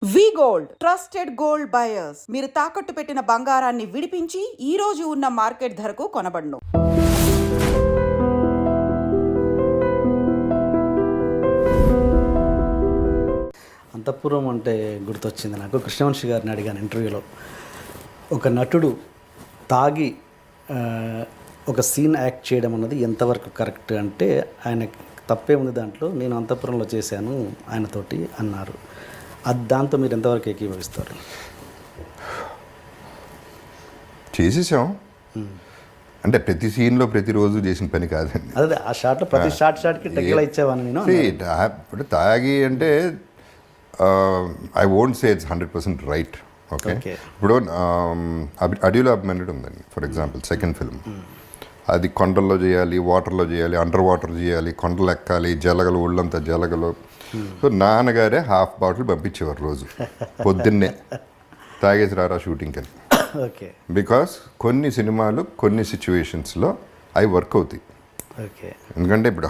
వి gold trusted gold buyers మీరు తాకట్టు పెట్టిన బంగారాన్ని విడిపించి ఈ రోజు ఉన్న మార్కెట్ ధరకు కొనబడును. అంతఃపురం అంటే గుర్తొచ్చింది నాకు. కృష్ణవంశీ గారిని అడిగాను ఇంటర్వ్యూలో, ఒక నటుడు తాగి ఒక సీన్ యాక్ట్ చేయడం అన్నది ఎంతవరకు కరెక్ట్ అంటే, ఆయన తప్పే ఉంది దాంట్లో, నేను అంతఃపురంలో చేశాను ఆయనతోటి అన్నారు. అది దాంతో మీరు ఎంతవరకు ఏకీభవిస్తారు? చేసేసాం అంటే ప్రతి సీన్లో ప్రతిరోజు చేసిన పని కాదండి. అదే ఆ షాట్లో ప్రతి షాట్కి టెక్లా ఇచ్చేవాను నేను. ఇప్పుడు తాగి అంటే I won't say it's 100% right. Okay, ఇప్పుడు అడవిలో అభిమన్యుడు ఉందండి ఫర్ ఎగ్జాంపుల్, సెకండ్ ఫిల్మ్. అది కొండల్లో చేయాలి, వాటర్లో చేయాలి, అండర్ వాటర్ చేయాలి, కొండలు ఎక్కాలి, జలగలు, ఒళ్ళంతా జలగలు. సో నాన్నగారే హాఫ్ బాటిల్ పంపించేవారు రోజు పొద్దున్నే, తాగేసి రారా షూటింగ్కి అని. ఓకే, బికాస్ కొన్ని సినిమాలు కొన్ని సిచ్యువేషన్స్లో అవి వర్క్ అవుతాయి. ఓకే, ఎందుకంటే ఇప్పుడు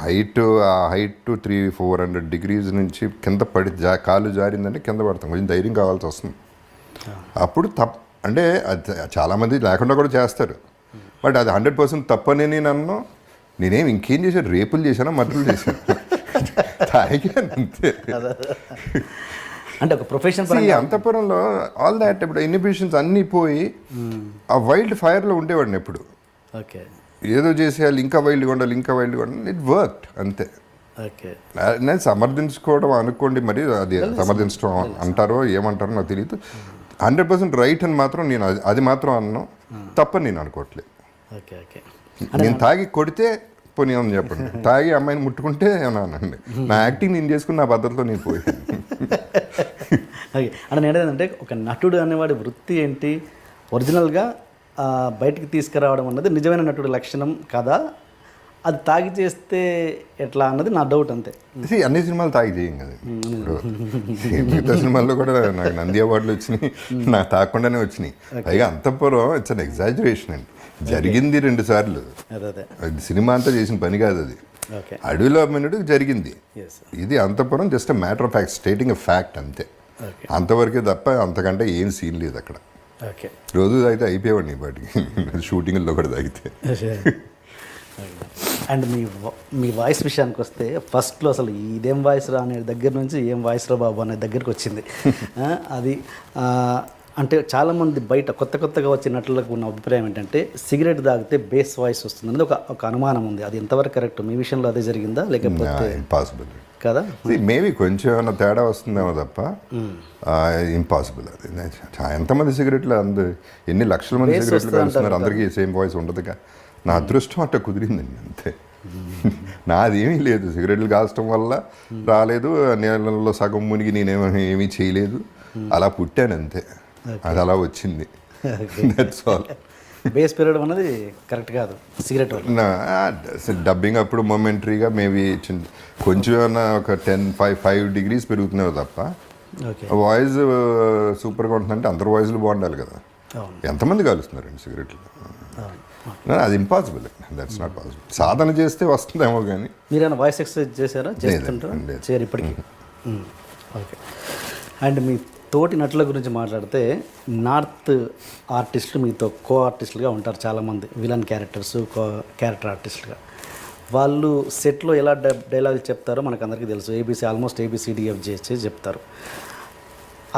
ఆ హైట్ 300-400 degrees నుంచి కింద పడి కాలు జారిందంటే కింద పడతాం, కొంచెం ధైర్యం కావాల్సి వస్తుంది. అప్పుడు అంటే అది చాలామంది లేకుండా కూడా చేస్తారు, బట్ అది 100% తప్పని నేను అన్నాను. నేనేం ఇంకేం చేశాను, రేపులు చేశాను, మర్డర్లు చేశాను, తాగాను అంతే. అంటే ఒక ప్రొఫెషన్ అంతఃపురంలో ఆల్ దాట్ ఇప్పుడు ఇన్హిబిషన్స్ అన్నీ పోయి ఆ వైల్డ్ ఫైర్లో ఉండేవాడిని ఎప్పుడు. ఓకే, ఏదో చేసేయాలి, ఇంకా వైల్డ్గా ఉండాలి, ఇంకా వైల్డ్గా ఉండాలి, ఇట్ వర్క్ అంతే. ఓకే, నేను సమర్థించుకోవడం అనుకోండి, మరి అది సమర్థించడం అంటారో ఏమంటారో నాకు తెలియదు. 100% రైట్ అని మాత్రం నేను అది మాత్రం అన్నాను, తప్పని నేను అనుకోవట్లేదు. ఓకే, ఓకే, నేను తాగి కొడితే పోనీ ఏమని చెప్పండి, తాగి అమ్మాయిని ముట్టుకుంటే ఏమన్నా అనండి, నా యాక్టింగ్ నేను చేసుకుని నా పద్ధతిలో నేను పోయాను. ఓకే, అంటే నేను ఏంటంటే ఒక నటుడు అనేవాడి వృత్తి ఏంటి, ఒరిజినల్గా బయటికి తీసుకురావడం అన్నది నిజమైన నటుడు లక్షణం కదా, అది తాగి చేస్తే ఎట్లా అన్నది నా డౌట్ అంతే. అన్ని సినిమాలు తాగి చేయం కదా, మిగతా సినిమాల్లో కూడా నాకు నంది అవార్డులు వచ్చినాయి, నాకు తాగకుండానే వచ్చినాయి. పైగా అంతఃపురం ఇట్స్ అన్ ఎగ్జాజరేషన్ అండి, జరిగింది 2 సార్లు. అది సినిమా అంతా చేసిన పని కాదు, అది అడవిలో అభిమన్యుడు జరిగింది. ఇది అంతఃపురం just matter of fact, stating a fact అంతే. అంతవరకే తప్ప అంతకంటే ఏం సీన్ లేదు అక్కడ. రోజు తాగితే అయిపోయేవాడిని వాటికి, షూటింగ్లో కూడా తాగితే. అండ్ మీ వాయిస్ విషయానికి వస్తే, ఫస్ట్లో అసలు ఇదేం వాయిస్ రా అనే దగ్గర నుంచి ఏం వాయిస్ రా బాబు అనే దగ్గరికి వచ్చింది. అది అంటే చాలామంది బయట కొత్తగా వచ్చే నటులకు ఉన్న అభిప్రాయం ఏంటంటే, సిగరెట్ తాగితే బేస్ వాయిస్ వస్తుంది అనేది ఒక అనుమానం ఉంది. అది ఎంతవరకు కరెక్ట్? మీ విషయంలో అదే జరిగిందా లేకపోతే? ఇంపాసిబుల్ కదా, మేబీ కొంచెం ఏమైనా తేడా వస్తుందేమో తప్ప ఇంపాసిబుల్. అది ఎంతమంది సిగరెట్లు ఎన్ని లక్షల మంది సిగరెట్లు కలుస్తున్నారు, అందరికీ సేమ్ వాయిస్ ఉండదుగా. నా అదృష్టం అట్లా కుదిరిందండి అంతే. నాదేమీ లేదు, సిగరెట్లు కాల్చడం వల్ల రాలేదు, నీళ్ళలో సగం మునిగి నేనేమీ చేయలేదు, అలా పుట్టాను అంతే, అది అలా వచ్చింది. That's all. బేస్ పెరగడం అనేది కరెక్ట్ కాదు సిగరెట్ వల్ల. డబ్బింగ్ అప్పుడు మొమెంటరీగా మేబీ కొంచెం ఏమన్నా ఒక 5 degrees పెరుగుతున్నావు తప్ప వాయిస్ సూపర్గా ఉంటుందంటే అందరు వాయిస్లు బాగుండాలి కదా. ఎంతమంది కాలుస్తున్నారండి సిగరెట్లు? అది ఇంపాసిబుల్, దట్స్ నాట్ పాసిబుల్. సాధన చేస్తే వస్తుందేమో కానీ. మీరేమైనా వాయిస్ ఎక్సర్సైజ్ చేశారా? చేస్తుంటారా ఇప్పటికీ? ఓకే. అండ్ మీ తోటి నటుల గురించి మాట్లాడితే, నార్త్ ఆర్టిస్టులు మీతో కో ఆర్టిస్టులుగా ఉంటారు చాలామంది, విలన్ క్యారెక్టర్స్, క్యారెక్టర్ ఆర్టిస్టులుగా. వాళ్ళు సెట్లో ఎలా డైలాగులు చెప్తారో మనకు అందరికీ తెలుసు, ఆల్మోస్ట్ ABCDFG చెప్తారు.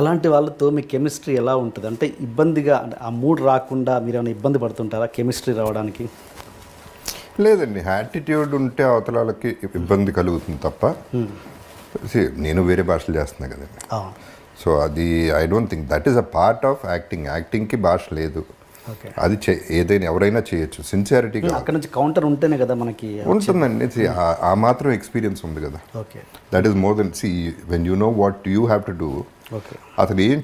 అలాంటి వాళ్ళతో మీ కెమిస్ట్రీ ఎలా ఉంటుంది? అంటే ఇబ్బందిగా, ఆ మూడ్ రాకుండా మీరు ఏమైనా ఇబ్బంది పడుతుంటారా కెమిస్ట్రీ రావడానికి? లేదండి, యాటిట్యూడ్ ఉంటే అవతల వాళ్ళకి ఇబ్బంది కలుగుతుంది తప్ప. నేను వేరే భాషలు చేస్తున్నా కదండి, సో అది I don't think that is a part of acting. యాక్టింగ్కి భాష లేదు, అది ఏదైనా ఎవరైనా చేయొచ్చు, సిన్సియారిటీగా. అక్కడ నుంచి కౌంటర్ ఉంటేనే కదా మనకి ఉంటుందండి. ఆ మాత్రం ఎక్స్పీరియన్స్ ఉంది కదా, that is more than. When you know what you have to do. అతను ఏం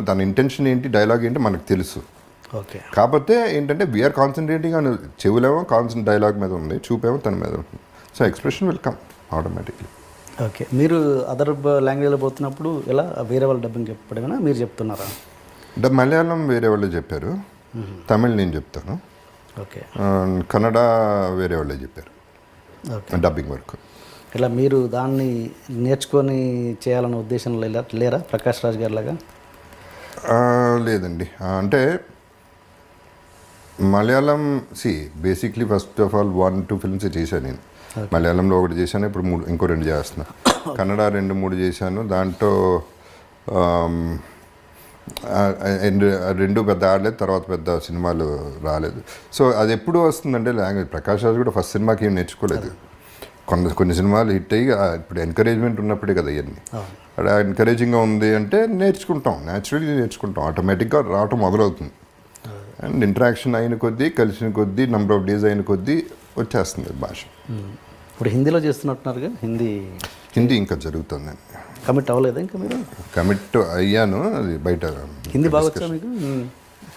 తన ఇంటెన్షన్ ఏంటి, డైలాగ్ ఏంటి మనకు తెలుసు. కాకపోతే ఏంటంటే వీఆర్ కాన్సన్ట్రేటింగ్ అని, చెవులేమో డైలాగ్ మీద ఉంది, చూపేమో తన మీద ఉంటుంది. So expression will come automatically. Okay, మీరు అదర్ లాంగ్వేజ్లో పోతున్నప్పుడు ఎలా వేరే వాళ్ళు డబ్బింగ్ చెప్పడమేనా మీరు చెప్తున్నారా? మలయాళం వేరే వాళ్ళు చెప్పారు, తమిళ్ నేను చెప్తాను, కన్నడ వేరే వాళ్ళే చెప్పారు డబ్బింగ్ వర్క్. ఇట్లా మీరు దాన్ని నేర్చుకొని చేయాలన్న ఉద్దేశం లేరా ప్రకాష్ రాజ్ గారి లాగా? లేదండి. అంటే Malayalam basically first of all 1-2 films చేశాను నేను. మలయాళంలో ఒకటి చేశాను, ఇప్పుడు ఇంకో 2 చేస్తున్నా. కన్నడ 2-3 చేశాను. దాంట్లో 2 పెద్ద ఆడలేదు, తర్వాత పెద్ద సినిమాలు రాలేదు. సో అది ఎప్పుడు వస్తుందంటే లాంగ్వేజ్. ప్రకాష్ రాజ్ కూడా ఫస్ట్ సినిమాకి ఏం నేర్చుకోలేదు. కొన్ని సినిమాలు హిట్ అయ్యి ఇప్పుడు ఎంకరేజ్మెంట్ ఉన్నప్పుడే కదా ఇవన్నీ. అక్కడ ఎంకరేజింగ్గా ఉంది అంటే నేర్చుకుంటాం, న్యాచురల్గా నేర్చుకుంటాం, ఆటోమేటిక్గా రావటం మొదలవుతుంది. అండ్ ఇంటరాక్షన్ అయిన కొద్దీ, కలిసిన కొద్దీ, నెంబర్ ఆఫ్ డేస్ అయిన కొద్దీ వచ్చేస్తుంది భాష. ఇప్పుడు హిందీలో చేస్తున్నట్టున్నారుగా? హిందీ ఇంకా జరుగుతుందండి. కమిట్ అవ్వలేదా ఇంకా మీరు? కమిట్ అయ్యాను, అది బయట. హిందీ బాగా వచ్చా మీకు?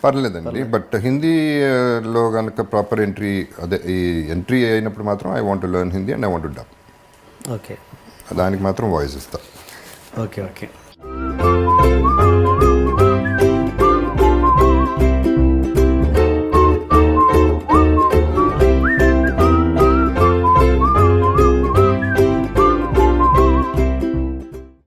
పర్లేదండి, బట్ హిందీలో కనుక ప్రాపర్ ఎంట్రీ, అదే ఈ ఎంట్రీ అయినప్పుడు మాత్రం I want to learn Hindi and I want to dub. Okay, దానికి మాత్రం వాయిస్ ఇస్తా. ఓకే.